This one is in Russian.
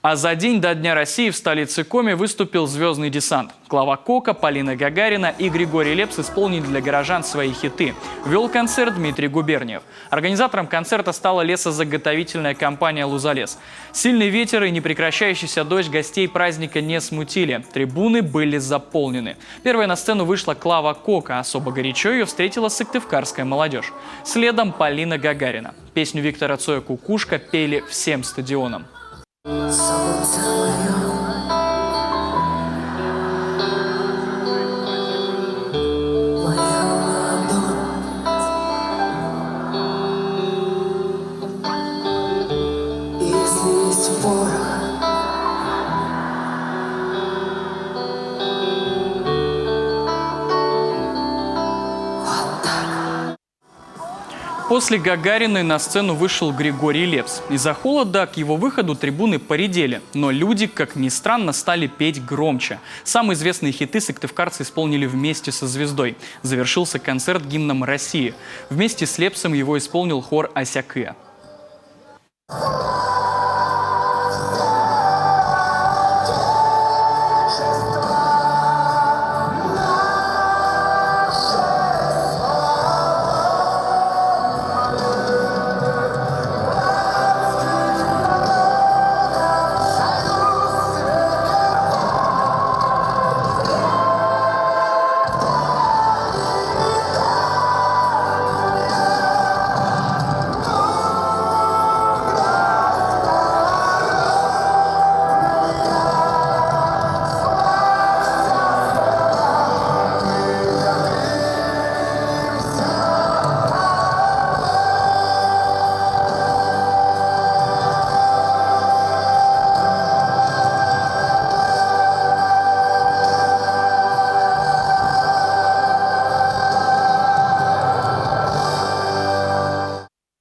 А за день до Дня России в столице Коми выступил звездный десант. Клава Кока, Полина Гагарина и Григорий Лепс исполнили для горожан свои хиты. Вел концерт Дмитрий Губерниев. Организатором концерта стала лесозаготовительная компания «Лузалес». Сильный ветер и непрекращающийся дождь гостей праздника не смутили. Трибуны были заполнены. Первой на сцену вышла Клава Кока. Особо горячо ее встретила сыктывкарская молодежь. Следом Полина Гагарина. Песню Виктора Цоя «Кукушка» пели всем стадионом. После Гагариной на сцену вышел Григорий Лепс. Из-за холода к его выходу трибуны поредели, но люди, как ни странно, стали петь громче. Самые известные хиты сыктывкарцы исполнили вместе со звездой. Завершился концерт гимном России. Вместе с Лепсом его исполнил хор «Осякыя».